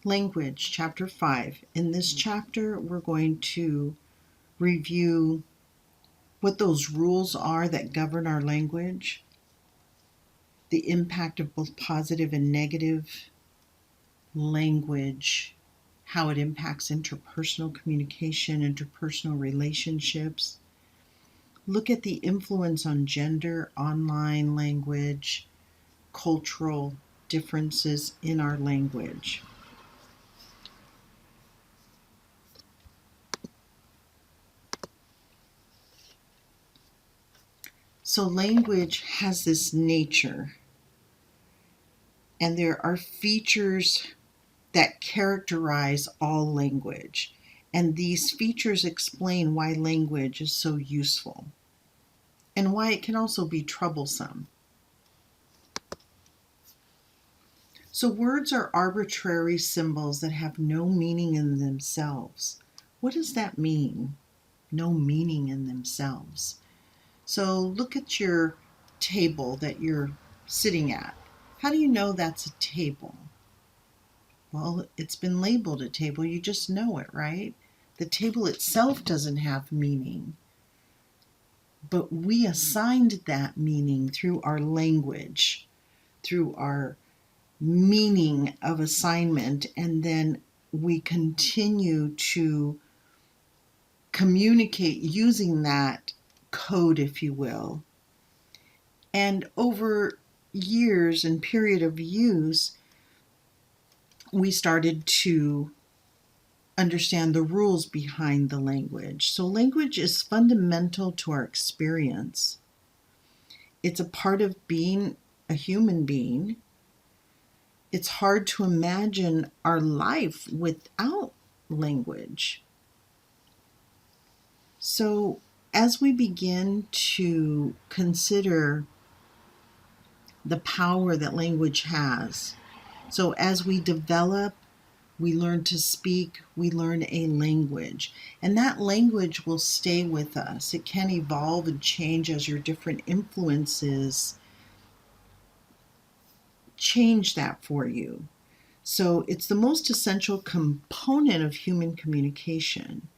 Language, Chapter 5. In this chapter, we're going to review what those rules are that govern our language, the impact of both positive and negative language, how it impacts interpersonal communication, interpersonal relationships. Look at the influence on gender, online language, cultural differences in our language. So language has this nature, and there are features that characterize all language. And these features explain why language is so useful and why it can also be troublesome. So words are arbitrary symbols that have no meaning in themselves. What does that mean? No meaning in themselves. So look at your table that you're sitting at. How do you know that's a table? Well, it's been labeled a table. You just know it, right? The table itself doesn't have meaning, but we assigned that meaning through our language, through our meaning of assignment, and then we continue to communicate using that code, if you will. And over years and period of use, we started to understand the rules behind the language. So language is fundamental to our experience. It's a part of being a human being. It's hard to imagine our life without language. So as we begin to consider the power that language has, so as we develop, we learn to speak, we learn a language, and that language will stay with us. It can evolve and change as your different influences change that for you. So it's the most essential component of human communication.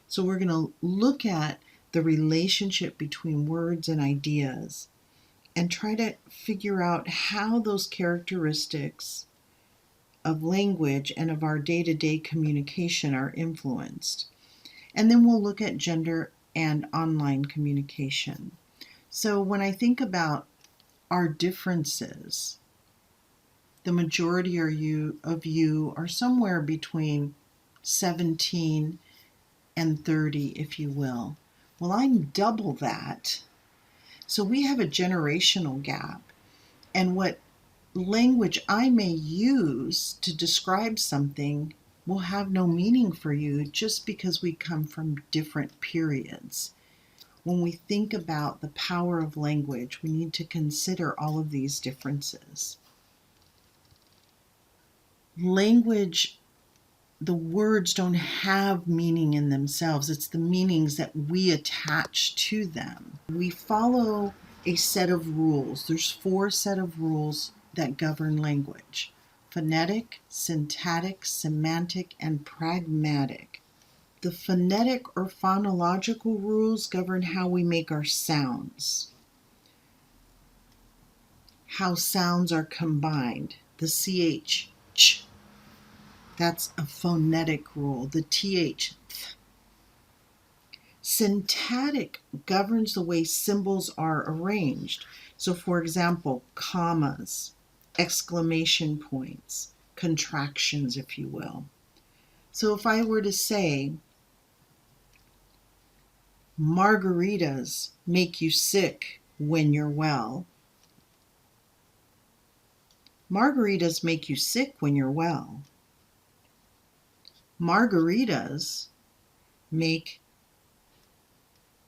So we're going to look at the relationship between words and ideas and try to figure out how those characteristics of language and of our day-to-day communication are influenced. And then we'll look at gender and online communication. So when I think about our differences, the majority of you are somewhere between 17 and 30, if you will. Well, I'm double that. So we have a generational gap. And what language I may use to describe something will have no meaning for you just because we come from different periods. When we think about the power of language, we need to consider all of these differences. Language, the words don't have meaning in themselves. It's the meanings that we attach to them. We follow a set of rules. There's 4 set of rules that govern language: phonetic, syntactic, semantic, and pragmatic. The phonetic or phonological rules govern how we make our sounds, how sounds are combined. The CH, ch, that's a phonetic rule. The TH, th. Syntactic governs the way symbols are arranged. So for example, commas, exclamation points, contractions, if you will. So if I were to say, margaritas make you sick when you're well. Margaritas make you sick when you're well. Margaritas make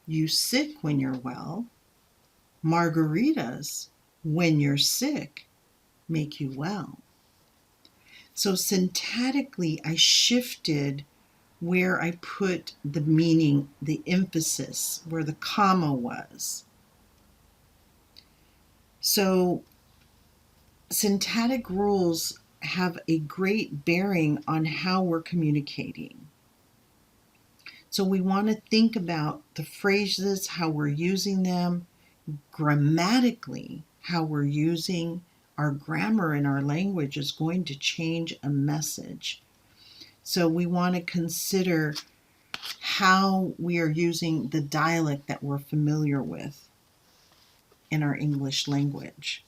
you sick when you're well. Margaritas, when you're sick, make you well. So syntactically, I shifted where I put the meaning, the emphasis, where the comma was. So syntactic rules have a great bearing on how we're communicating. So we want to think about the phrases, how we're using them, grammatically, how we're using our grammar in our language is going to change a message. So we want to consider how we are using the dialect that we're familiar with in our English language.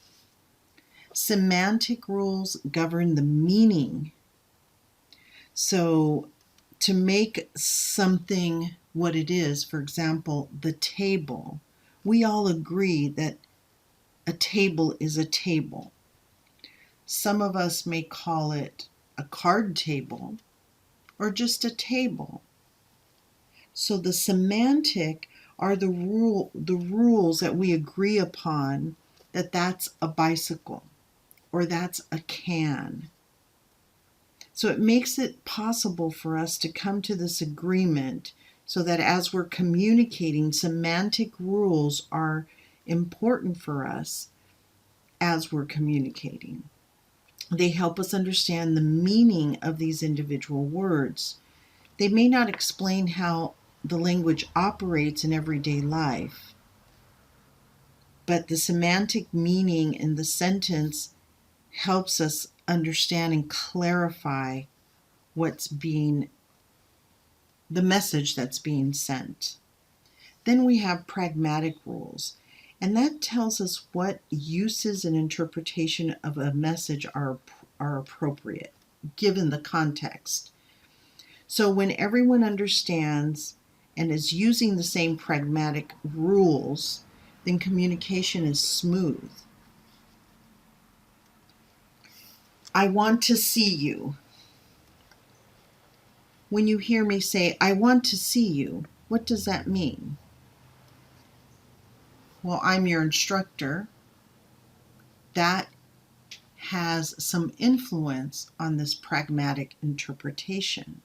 Semantic rules govern the meaning. So to make something what it is, for example, the table, we all agree that a table is a table. Some of us may call it a card table or just a table. So the semantic are the rules that we agree upon, that that's a bicycle or that's a can. So it makes it possible for us to come to this agreement so that as we're communicating, semantic rules are important for us as we're communicating. They help us understand the meaning of these individual words. They may not explain how the language operates in everyday life, but the semantic meaning in the sentence helps us understand and clarify the message that's being sent. Then we have pragmatic rules, and that tells us what uses and interpretation of a message are appropriate, given the context. So when everyone understands and is using the same pragmatic rules, then communication is smooth. I want to see you. When you hear me say, I want to see you, what does that mean? Well, I'm your instructor. That has some influence on this pragmatic interpretation.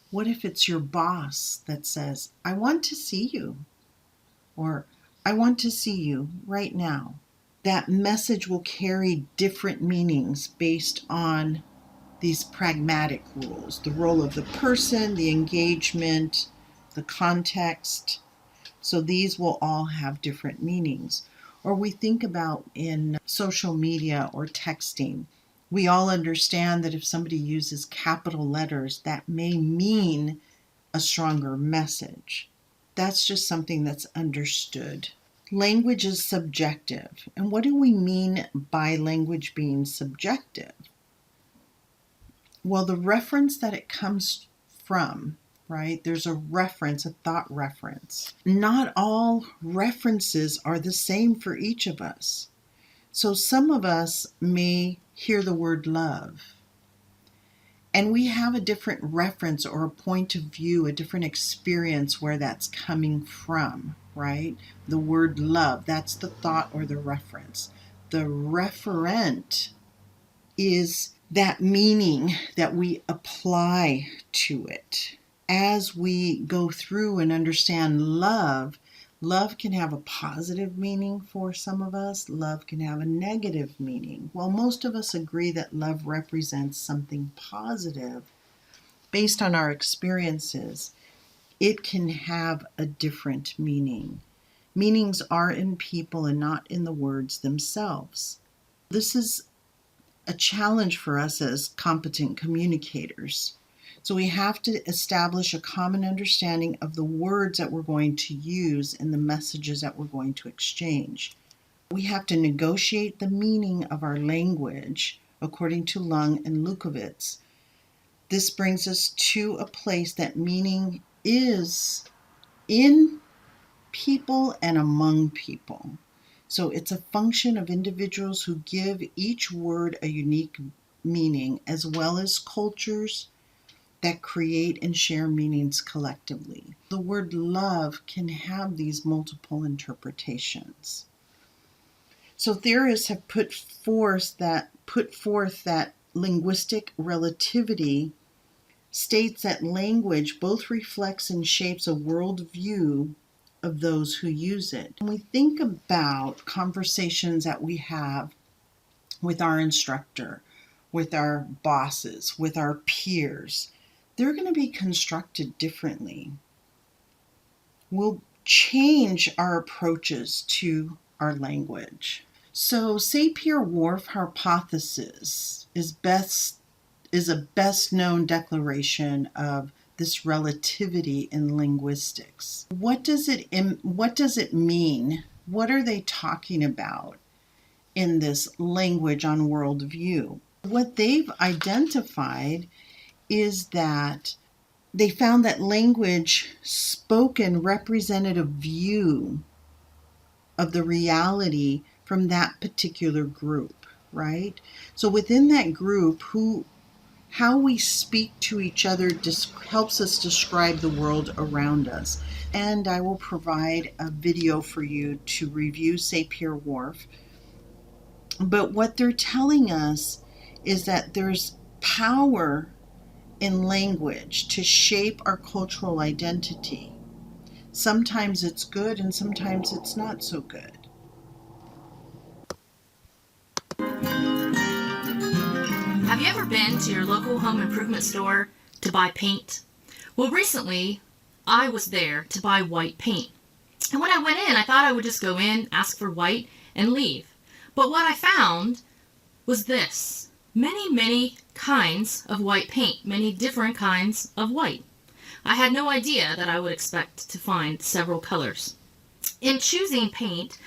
What if it's your boss that says, I want to see you, or I want to see you right now? That message will carry different meanings based on these pragmatic rules, the role of the person, the engagement, the context. So these will all have different meanings. Or we think about in social media or texting, we all understand that if somebody uses capital letters, that may mean a stronger message. That's just something that's understood. Language is subjective. And what do we mean by language being subjective? Well, the reference that it comes from, right? There's a reference, a thought reference. Not all references are the same for each of us. So some of us may hear the word love, and we have a different reference or a point of view, a different experience where that's coming from, right? The word love, that's the thought or the reference. The referent is that meaning that we apply to it. As we go through and understand love, love can have a positive meaning for some of us. Love can have a negative meaning. While most of us agree that love represents something positive, based on our experiences, it can have a different meaning. Meanings are in people and not in the words themselves. This is a challenge for us as competent communicators. So we have to establish a common understanding of the words that we're going to use and the messages that we're going to exchange. We have to negotiate the meaning of our language according to Lung and Lukowitz. This brings us to a place that meaning is in people and among people. So it's a function of individuals who give each word a unique meaning, as well as cultures that create and share meanings collectively. The word love can have these multiple interpretations. So theorists have put forth that linguistic relativity states that language both reflects and shapes a worldview of those who use it. When we think about conversations that we have with our instructor with our bosses, with our peers, they're going to be constructed differently. We'll change our approaches to our language. So, Sapir-Whorf hypothesis is a best known declaration of this relativity in linguistics. What does it mean? What are they talking about in this language on worldview? What they've identified is that they found that language spoken represented a view of the reality from that particular group, right? So within that group, how we speak to each other helps us describe the world around us. And I will provide a video for you to review Sapir-Whorf. But what they're telling us is that there's power in language to shape our cultural identity. Sometimes it's good and sometimes it's not so good. Have you ever been to your local home improvement store to buy paint? Well, recently I was there to buy white paint. And when I went in, I thought I would just go in, ask for white, and leave. But what I found was this. Many kinds of white paint, many different kinds of white. I had no idea that I would expect to find several colors. In choosing paint,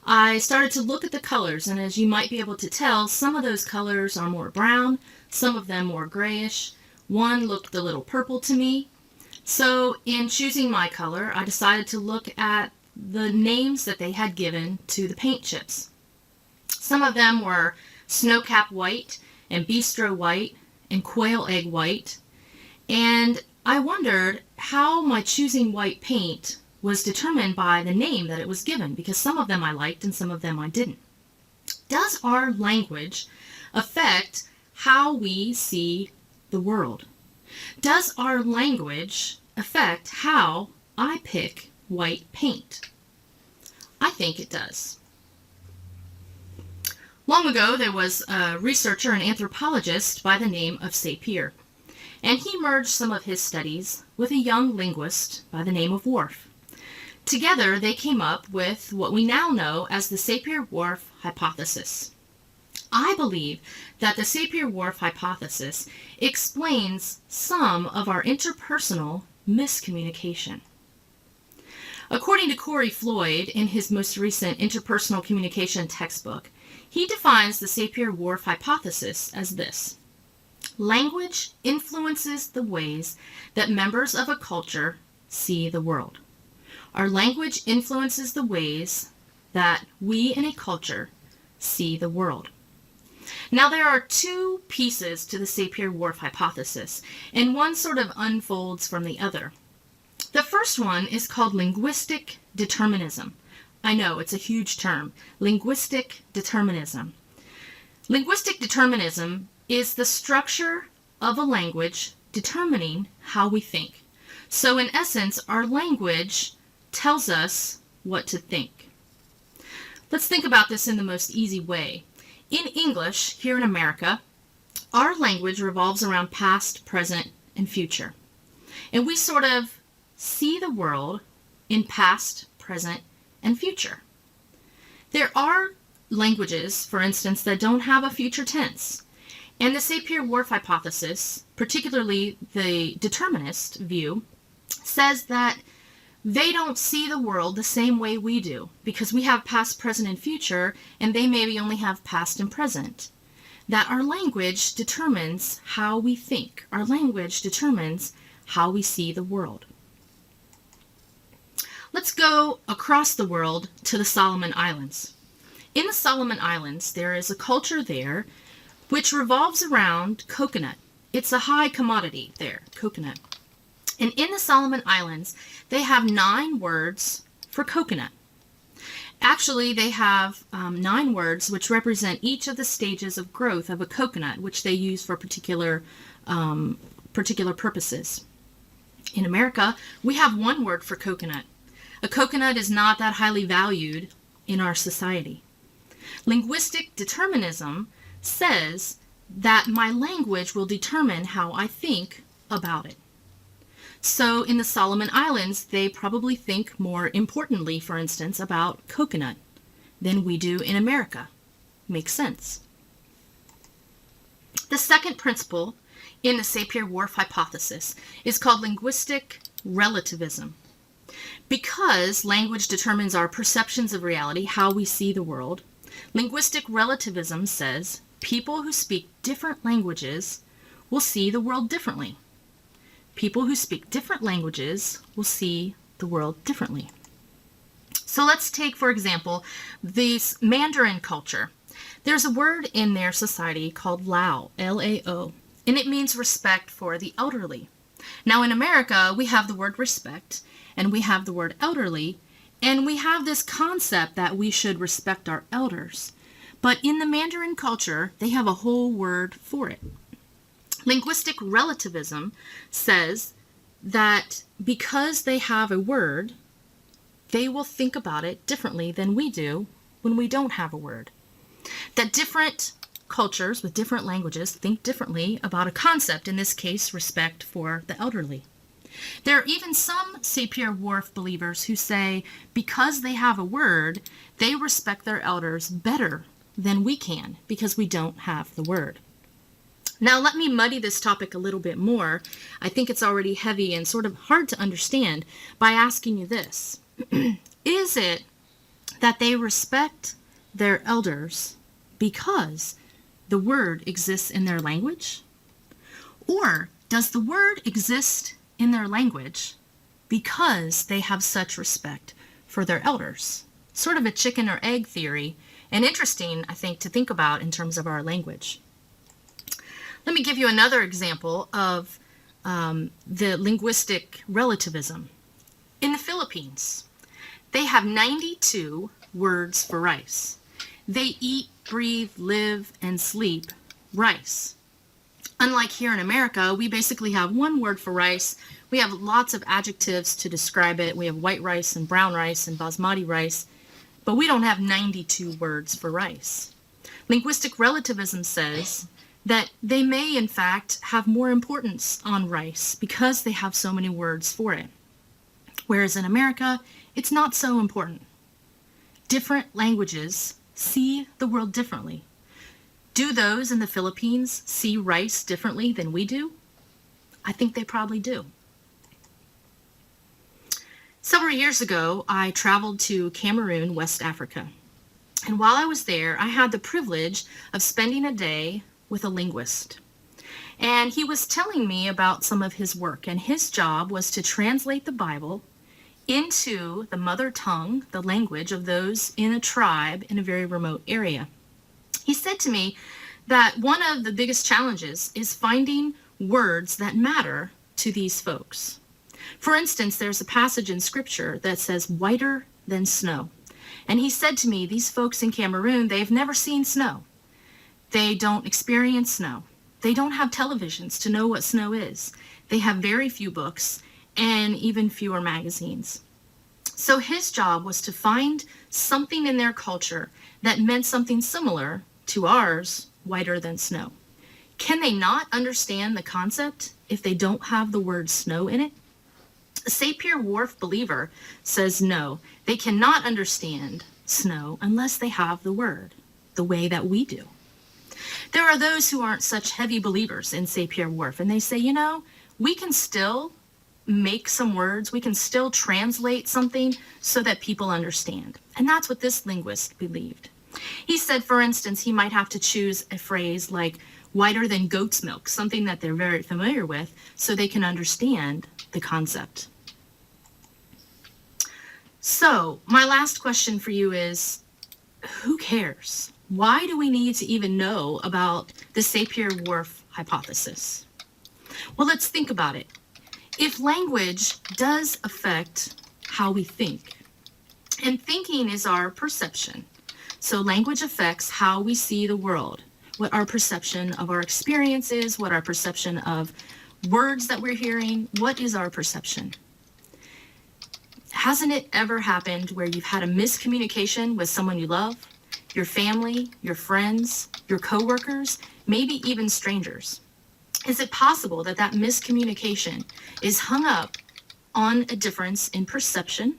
I started to look at the colors, and as you might be able to tell, some of those colors are more brown, some of them more grayish. One looked a little purple to me. So in choosing my color, I decided to look at the names that they had given to the paint chips. Some of them were snowcap white and bistro white and quail egg white. And I wondered how my choosing white paint was determined by the name that it was given, because some of them I liked and some of them I didn't. Does our language affect how we see the world? Does our language affect how I pick white paint? I think it does. Long ago, there was a researcher and anthropologist by the name of Sapir, and he merged some of his studies with a young linguist by the name of Whorf. Together, they came up with what we now know as the Sapir-Whorf hypothesis. I believe that the Sapir-Whorf hypothesis explains some of our interpersonal miscommunication. According to Corey Floyd, in his most recent interpersonal communication textbook, he defines the Sapir-Whorf hypothesis as this: language influences the ways that members of a culture see the world. Our language influences the ways that we in a culture see the world. Now, there are two pieces to the Sapir-Whorf hypothesis, and one sort of unfolds from the other. The first one is called linguistic determinism. I know, it's a huge term. Linguistic determinism. Linguistic determinism is the structure of a language determining how we think. So in essence, our language tells us what to think. Let's think about this in the most easy way. In English, here in America, our language revolves around past, present, and future. And we sort of see the world in past, present, and future. There are languages, for instance, that don't have a future tense. And the Sapir-Whorf hypothesis, particularly the determinist view, says that they don't see the world the same way we do, because we have past, present, and future, and they maybe only have past and present. That our language determines how we think. Our language determines how we see the world. Let's go across the world to the Solomon Islands. In the Solomon Islands, there is a culture there which revolves around coconut. It's a high commodity there, coconut. And in the Solomon Islands, they have 9 words for coconut. Actually, they have 9 words which represent each of the stages of growth of a coconut, which they use for particular purposes. In America, we have 1 word for coconut. A coconut is not that highly valued in our society. Linguistic determinism says that my language will determine how I think about it. So in the Solomon Islands, they probably think more importantly, for instance, about coconut than we do in America. Makes sense. The second principle in the Sapir-Whorf hypothesis is called linguistic relativism. Because language determines our perceptions of reality, how we see the world, linguistic relativism says people who speak different languages will see the world differently. People who speak different languages will see the world differently. So let's take, for example, this Mandarin culture. There's a word in their society called Lao, L-A-O, and it means respect for the elderly. Now in America, we have the word respect, and we have the word elderly, and we have this concept that we should respect our elders. But in the Mandarin culture, they have a whole word for it. Linguistic relativism says that because they have a word, they will think about it differently than we do when we don't have a word. That different cultures with different languages think differently about a concept, in this case, respect for the elderly. There are even some Sapir-Whorf believers who say because they have a word, they respect their elders better than we can because we don't have the word. Now let me muddy this topic a little bit more. I think it's already heavy and sort of hard to understand by asking you this. Is it that they respect their elders because the word exists in their language? Or does the word exist in their language because they have such respect for their elders? Sort of a chicken or egg theory, and interesting, I think, to think about in terms of our language. Let me give you another example of the linguistic relativism. In the Philippines, they have 92 words for rice. They eat, breathe, live, and sleep rice. Unlike here in America, we basically have one word for rice. We have lots of adjectives to describe it. We have white rice and brown rice and basmati rice, but we don't have 92 words for rice. Linguistic relativism says that they may, in fact, have more importance on rice because they have so many words for it. Whereas in America, it's not so important. Different languages see the world differently. Do those in the Philippines see rice differently than we do? I think they probably do. Several years ago, I traveled to Cameroon, West Africa. And while I was there, I had the privilege of spending a day with a linguist. And he was telling me about some of his work, and his job was to translate the Bible into the mother tongue, the language of those in a tribe in a very remote area. He said to me that one of the biggest challenges is finding words that matter to these folks. For instance, there's a passage in scripture that says whiter than snow. And he said to me, these folks in Cameroon, they've never seen snow. They don't experience snow. They don't have televisions to know what snow is. They have very few books and even fewer magazines. So his job was to find something in their culture that meant something similar to ours, whiter than snow. Can they not understand the concept if they don't have the word snow in it? A Sapir-Whorf believer says no, they cannot understand snow unless they have the word, the way that we do. There are those who aren't such heavy believers in Sapir-Whorf, and they say, you know, we can still make some words, we can still translate something so that people understand. And that's what this linguist believed. He said, for instance, he might have to choose a phrase like whiter than goat's milk, something that they're very familiar with, so they can understand the concept. So, my last question for you is, who cares? Why do we need to even know about the Sapir-Whorf hypothesis? Well, let's think about it. If language does affect how we think, and thinking is our perception, so language affects how we see the world, what our perception of our experience is, what our perception of words that we're hearing, what is our perception? Hasn't it ever happened where you've had a miscommunication with someone you love, your family, your friends, your coworkers, maybe even strangers? Is it possible that that miscommunication is hung up on a difference in perception,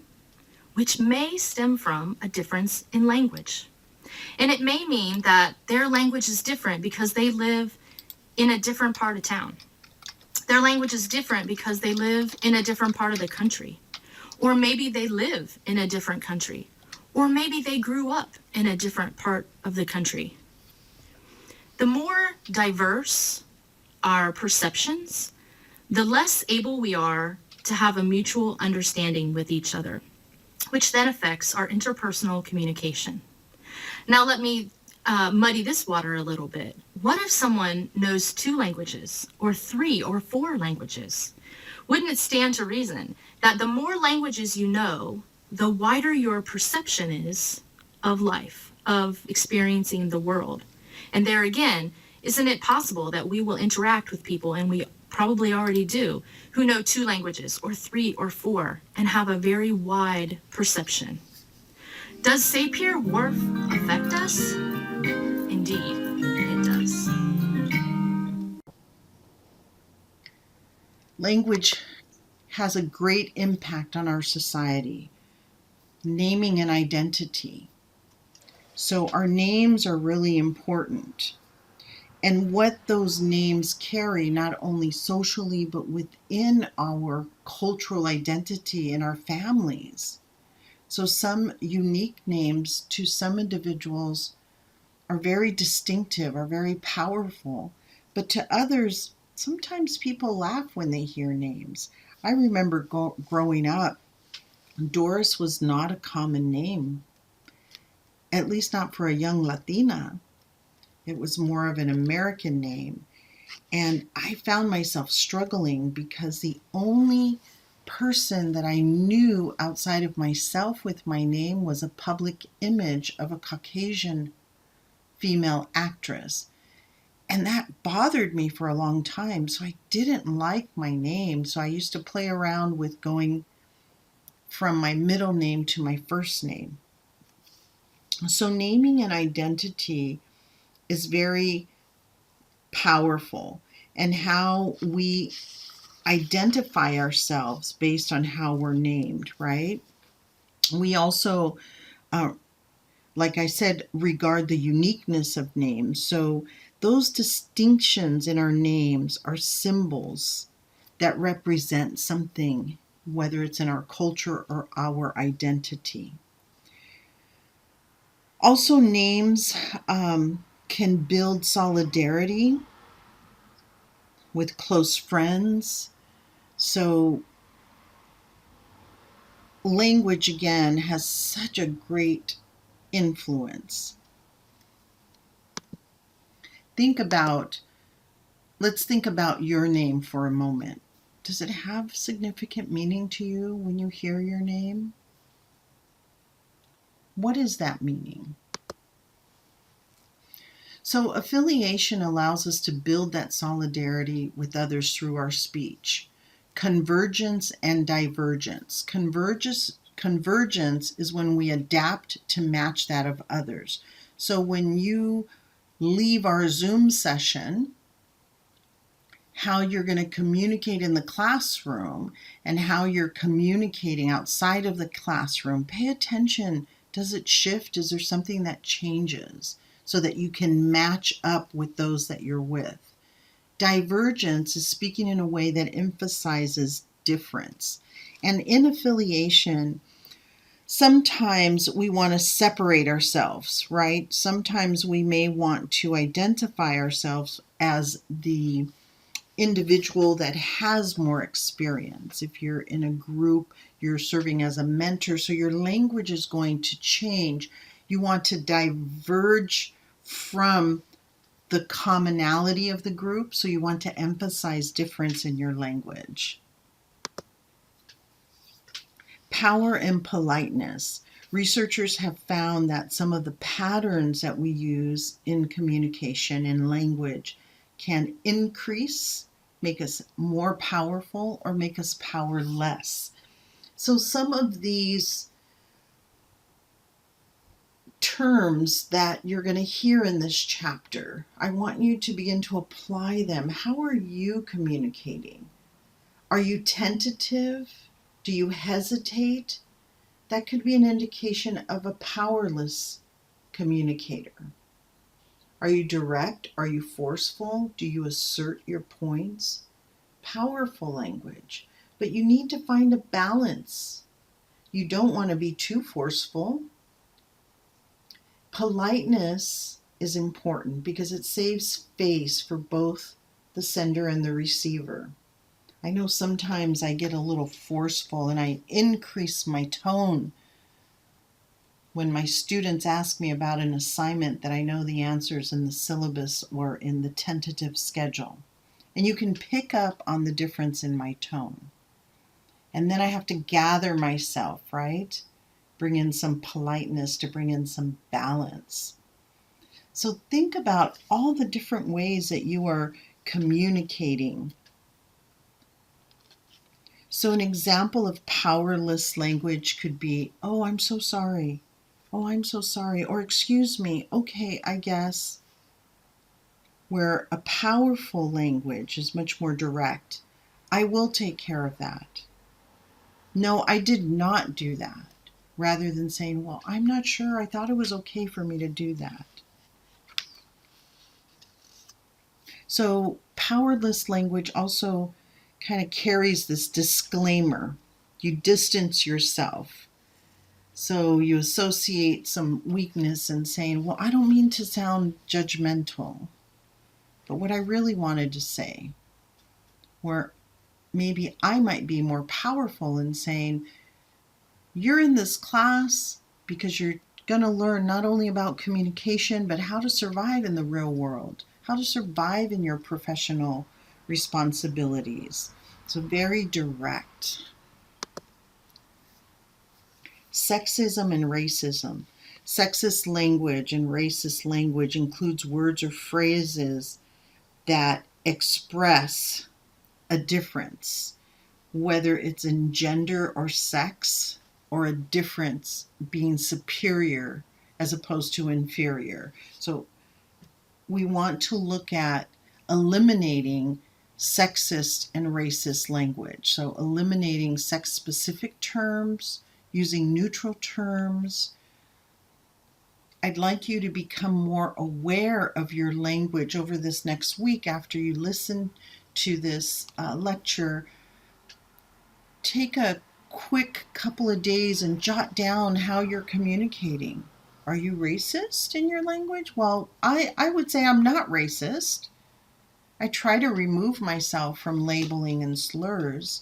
which may stem from a difference in language? And it may mean that their language is different because they live in a different part of town. Their language is different because they live in a different part of the country. Or maybe they live in a different country. Or maybe they grew up in a different part of the country. The more diverse our perceptions, the less able we are to have a mutual understanding with each other, which then affects our interpersonal communication. Now let me muddy this water a little bit. What if someone knows 2 languages, or 3 or 4 languages? Wouldn't it stand to reason that the more languages you know, the wider your perception is of life, of experiencing the world? And there again, isn't it possible that we will interact with people, and we probably already do, who know 2 languages, or 3 or 4, and have a very wide perception? Does Sapir-Whorf affect us? Indeed, it does. Language has a great impact on our society, naming and identity. So our names are really important. And what those names carry, not only socially, but within our cultural identity in our families. So some unique names to some individuals are very distinctive, are very powerful, but to others, sometimes people laugh when they hear names. I remember growing up, Doris was not a common name, at least not for a young Latina. It was more of an American name. And I found myself struggling because the only person that I knew outside of myself with my name was a public image of a Caucasian female actress. And that bothered me for a long time. So I didn't like my name. So I used to play around with going from my middle name to my first name. So naming an identity is very powerful, and how we identify ourselves based on how we're named, right? We also, like I said, regard the uniqueness of names. So those distinctions in our names are symbols that represent something, whether it's in our culture or our identity. Also, names can build solidarity with close friends. So language, again, has such a great influence. Let's think about your name for a moment. Does it have significant meaning to you when you hear your name? What is that meaning? So affiliation allows us to build that solidarity with others through our speech. Convergence and divergence. Convergence is when we adapt to match that of others. So when you leave our Zoom session, how you're going to communicate in the classroom and how you're communicating outside of the classroom, pay attention. Does it shift? Is there something that changes so that you can match up with those that you're with? Divergence is speaking in a way that emphasizes difference. And in affiliation, sometimes we want to separate ourselves, right? Sometimes we may want to identify ourselves as the individual that has more experience. If you're in a group, you're serving as a mentor, so your language is going to change. You want to diverge from the commonality of the group, so you want to emphasize difference in your language. Power and politeness. Researchers have found that some of the patterns that we use in communication and language can increase, make us more powerful, or make us powerless. So some of these terms that you're going to hear in this chapter. I want you to begin to apply them. How are you communicating? Are you tentative? Do you hesitate? That could be an indication of a powerless communicator. Are you direct? Are you forceful? Do you assert your points? Powerful language. But you need to find a balance. You don't want to be too forceful. Politeness is important because it saves face for both the sender and the receiver. I know sometimes I get a little forceful and I increase my tone when my students ask me about an assignment that I know the answers in the syllabus or in the tentative schedule. And you can pick up on the difference in my tone. And then I have to gather myself, right? Bring in some politeness to bring in some balance. So think about all the different ways that you are communicating. So an example of powerless language could be, oh, I'm so sorry. Oh, I'm so sorry. Or excuse me. Okay, I guess. Where a powerful language is much more direct. I will take care of that. No, I did not do that. Rather than saying, well, I'm not sure. I thought it was okay for me to do that. So powerless language also kind of carries this disclaimer. You distance yourself. So you associate some weakness and saying, well, I don't mean to sound judgmental, but what I really wanted to say, where maybe I might be more powerful in saying, you're in this class because you're going to learn not only about communication, but how to survive in the real world, how to survive in your professional responsibilities. So very direct. Sexism and racism. Sexist language and racist language includes words or phrases that express a difference, whether it's in gender or sex, or a difference being superior as opposed to inferior. So we want to look at eliminating sexist and racist language. So eliminating sex-specific terms, using neutral terms. I'd like you to become more aware of your language over this next week after you listen to this lecture. Take a quick couple of days and jot down how you're communicating. Are you racist in your language? Well, I would say I'm not racist. I try to remove myself from labeling and slurs,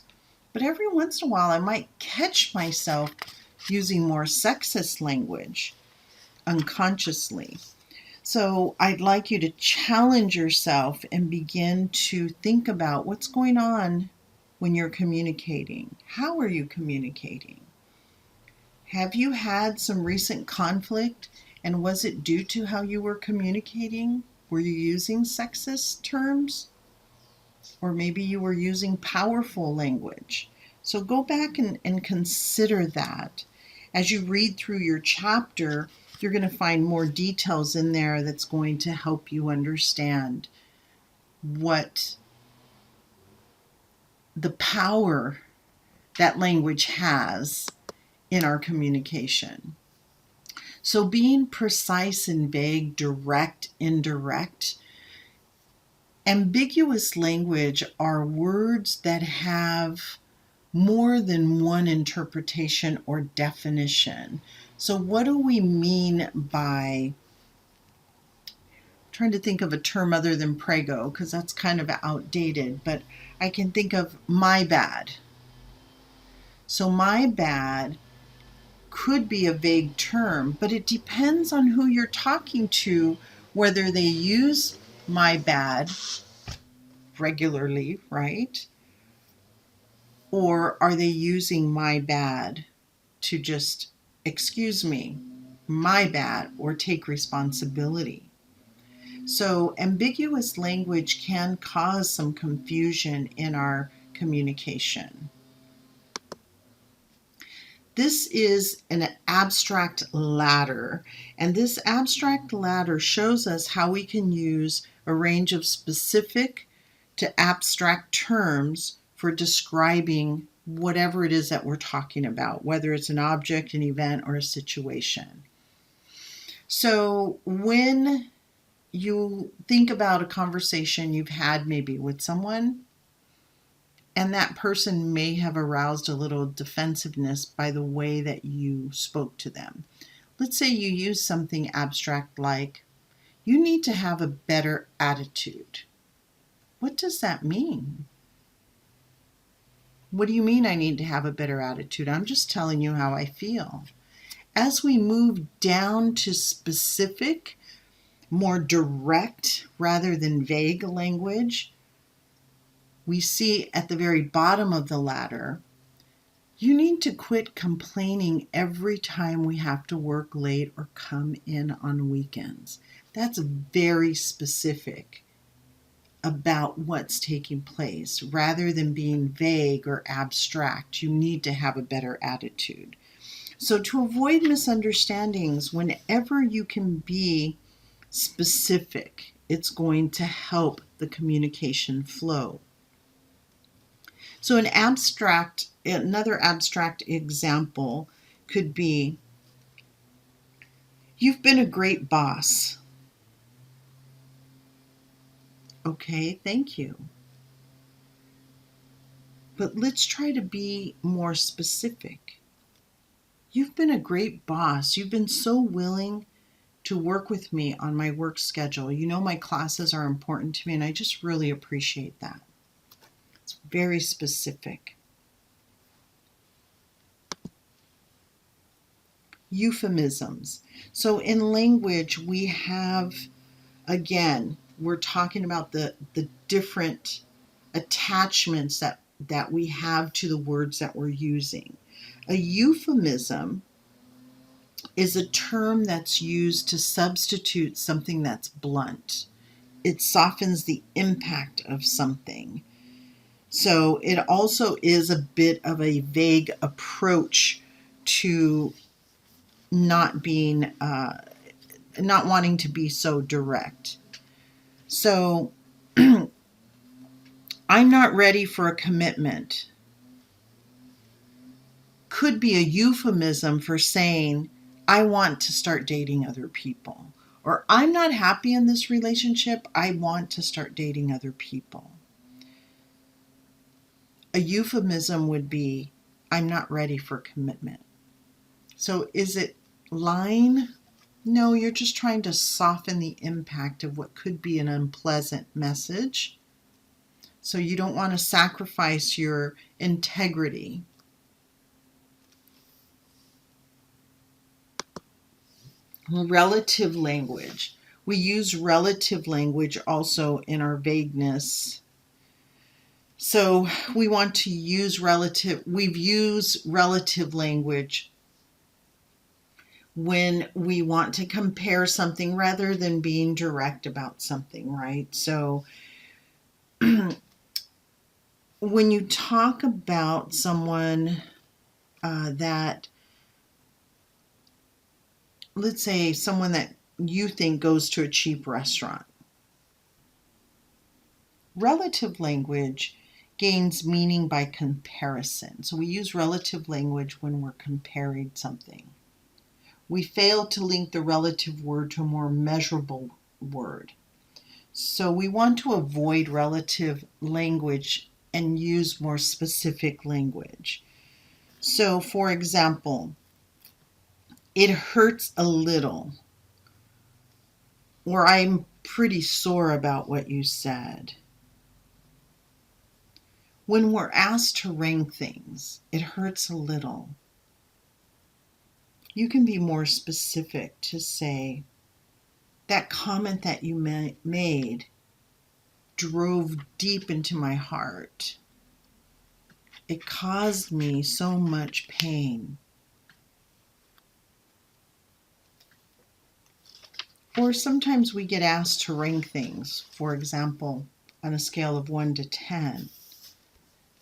but every once in a while I might catch myself using more sexist language unconsciously. So I'd like you to challenge yourself and begin to think about what's going on when you're communicating. How are you communicating? Have you had some recent conflict, and was it due to how you were communicating? Were you using sexist terms? Or maybe you were using powerful language. So go back and consider that. As you read through your chapter, you're going to find more details in there that's going to help you understand what the power that language has in our communication. So being precise and vague, direct, indirect, ambiguous language are words that have more than one interpretation or definition. So what do we mean by, I'm trying to think of a term other than prego, because that's kind of outdated, but I can think of my bad. So my bad could be a vague term, but it depends on who you're talking to, whether they use my bad regularly, right? Or are they using my bad to just, excuse me, my bad, or take responsibility? So ambiguous language can cause some confusion in our communication. This is an abstract ladder, and this abstract ladder shows us how we can use a range of specific to abstract terms for describing whatever it is that we're talking about, whether it's an object, an event, or a situation. So when you think about a conversation you've had maybe with someone, and that person may have aroused a little defensiveness by the way that you spoke to them. Let's say you use something abstract like, you need to have a better attitude. What does that mean? What do you mean I need to have a better attitude? I'm just telling you how I feel. As we move down to specific, more direct rather than vague language, we see at the very bottom of the ladder, you need to quit complaining every time we have to work late or come in on weekends. That's very specific about what's taking place. Rather than being vague or abstract, you need to have a better attitude. So to avoid misunderstandings, whenever you can be specific, it's going to help the communication flow. So another abstract example could be, you've been a great boss. Okay, thank you. But let's try to be more specific. You've been a great boss. You've been so willing to work with me on my work schedule. You know my classes are important to me, and I just really appreciate that. It's very specific. Euphemisms. So in language, we have, again, we're talking about the different attachments that we have to the words that we're using. A euphemism is a term that's used to substitute something that's blunt. It softens the impact of something. So it also is a bit of a vague approach to not wanting to be so direct. So I'm not ready for a commitment could be a euphemism for saying, I want to start dating other people. Or I'm not happy in this relationship. I want to start dating other people. A euphemism would be, I'm not ready for commitment. So is it lying? No, you're just trying to soften the impact of what could be an unpleasant message. So you don't want to sacrifice your integrity. Relative language. We use relative language also in our vagueness. So we want to use we've used relative language when we want to compare something rather than being direct about something, right? So when you talk about someone that, let's say someone that you think goes to a cheap restaurant, relative language gains meaning by comparison. So we use relative language when we're comparing something. We fail to link the relative word to a more measurable word. So we want to avoid relative language and use more specific language. So for example, it hurts a little, or I'm pretty sore about what you said. When we're asked to rank things, it hurts a little. You can be more specific to say, that comment that you made drove deep into my heart. It caused me so much pain. Or sometimes we get asked to rank things, for example, on a scale of 1 to 10,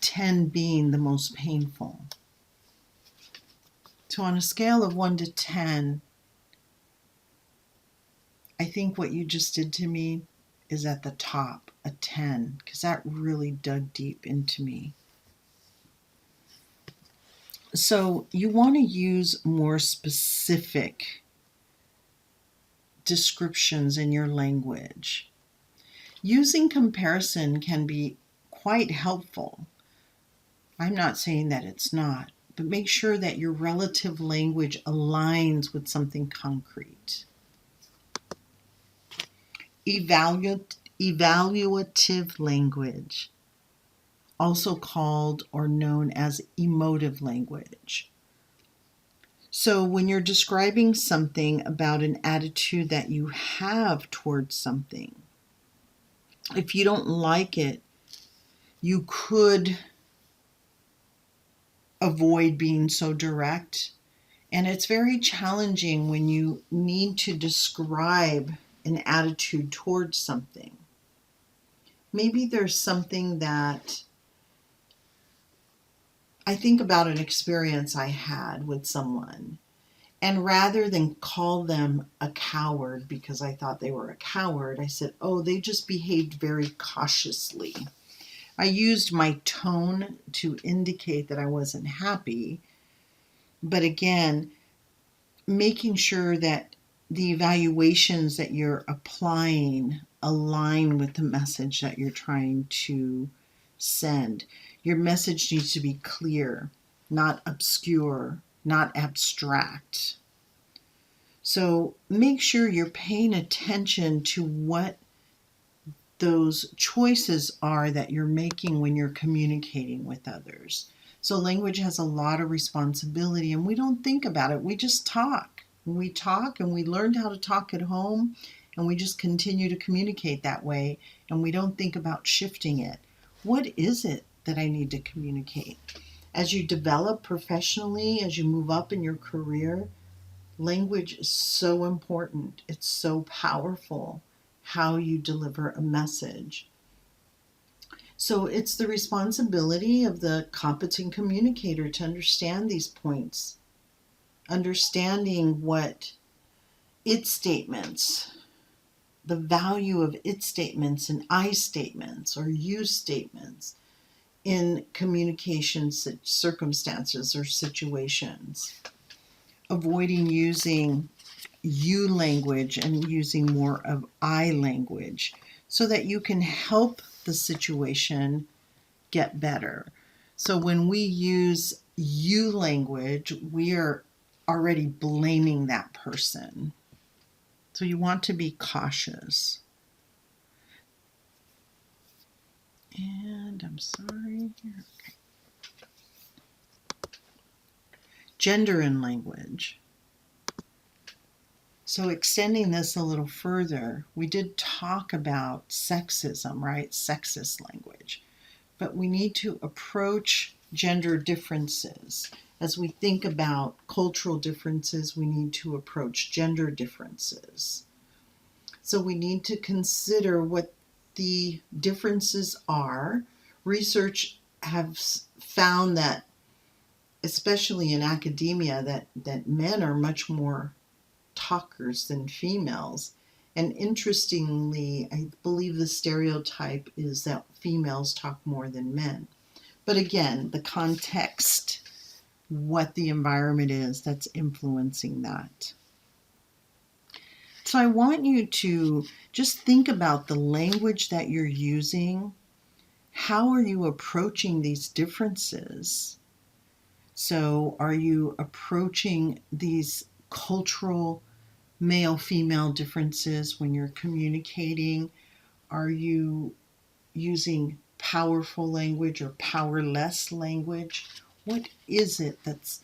10 being the most painful. So on a scale of 1 to 10, I think what you just did to me is at the top, a 10, because that really dug deep into me. So you want to use more specific descriptions in your language. Using comparison can be quite helpful. I'm not saying that it's not, but make sure that your relative language aligns with something concrete. Evaluative language, also called or known as emotive language. So when you're describing something about an attitude that you have towards something, if you don't like it, you could avoid being so direct. And it's very challenging when you need to describe an attitude towards something. Maybe there's something that I think about, an experience I had with someone, and rather than call them a coward because I thought they were a coward, I said, oh, they just behaved very cautiously. I used my tone to indicate that I wasn't happy, but again, making sure that the evaluations that you're applying align with the message that you're trying to send. Your message needs to be clear, not obscure, not abstract. So make sure you're paying attention to what those choices are that you're making when you're communicating with others. So language has a lot of responsibility, and we don't think about it. We just talk. We talk, and we learned how to talk at home, and we just continue to communicate that way, and we don't think about shifting it. What is it that I need to communicate? As you develop professionally, as you move up in your career, language is so important. It's so powerful how you deliver a message. So it's the responsibility of the competent communicator to understand these points, understanding what it statements, the value of it statements and I statements or you statements in communication circumstances or situations. Avoiding using you language and using more of I language so that you can help the situation get better. So when we use you language, we are already blaming that person. So you want to be cautious. And I'm sorry. Okay. Gender in language. So extending this a little further, we did talk about sexism, right? Sexist language. But we need to approach gender differences. As we think about cultural differences, we need to approach gender differences. So we need to consider what the differences are. Research has found that, especially in academia, that men are much more talkers than females. And interestingly, I believe the stereotype is that females talk more than men. But again, the context, what the environment is that's influencing that. So I want you to just think about the language that you're using. How are you approaching these differences? So are you approaching these cultural male-female differences when you're communicating? Are you using powerful language or powerless language? What is it that's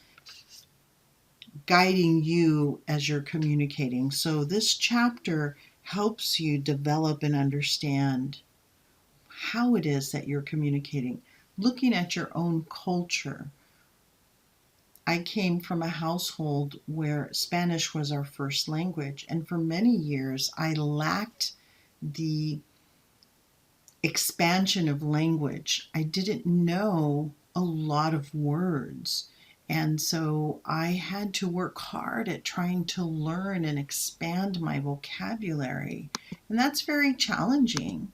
guiding you as you're communicating? So this chapter helps you develop and understand how it is that you're communicating, looking at your own culture. I came from a household where Spanish was our first language, and for many years I lacked the expansion of language. I didn't know a lot of words, And so I had to work hard at trying to learn and expand my vocabulary. And that's very challenging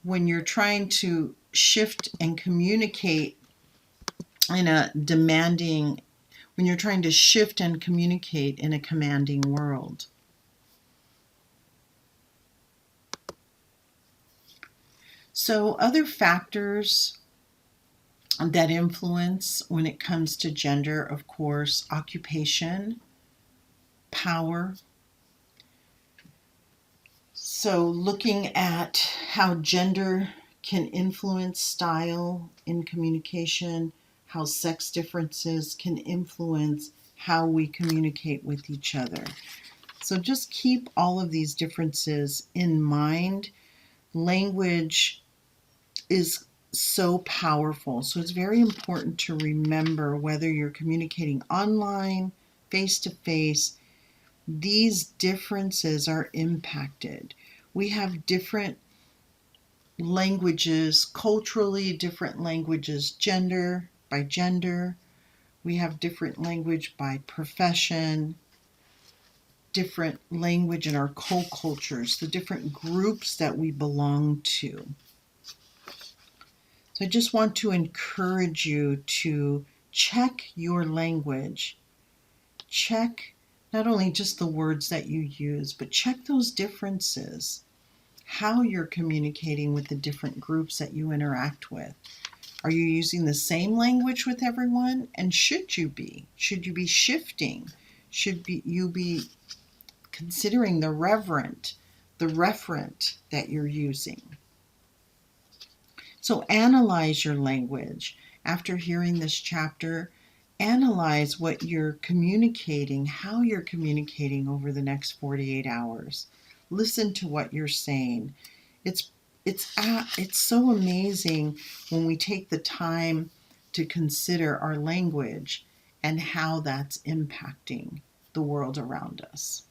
when you're trying to shift and communicate in a demanding, when you're trying to shift and communicate in a commanding world. So other factors that influence when it comes to gender, of course, occupation, power. So looking at how gender can influence style in communication, how sex differences can influence how we communicate with each other. So just keep all of these differences in mind. Language is so powerful. So it's very important to remember whether you're communicating online, face to face, these differences are impacted. We have different languages, culturally different languages, gender by gender. We have different language by profession, different language in our co-cultures, the different groups that we belong to. So I just want to encourage you to check your language. Check not only just the words that you use, but check those differences, how you're communicating with the different groups that you interact with. Are you using the same language with everyone? And should you be? Should you be shifting? You be considering the referent that you're using? So analyze your language. After hearing this chapter, analyze what you're communicating, how you're communicating over the next 48 hours. Listen to what you're saying. It's so amazing when we take the time to consider our language and how that's impacting the world around us.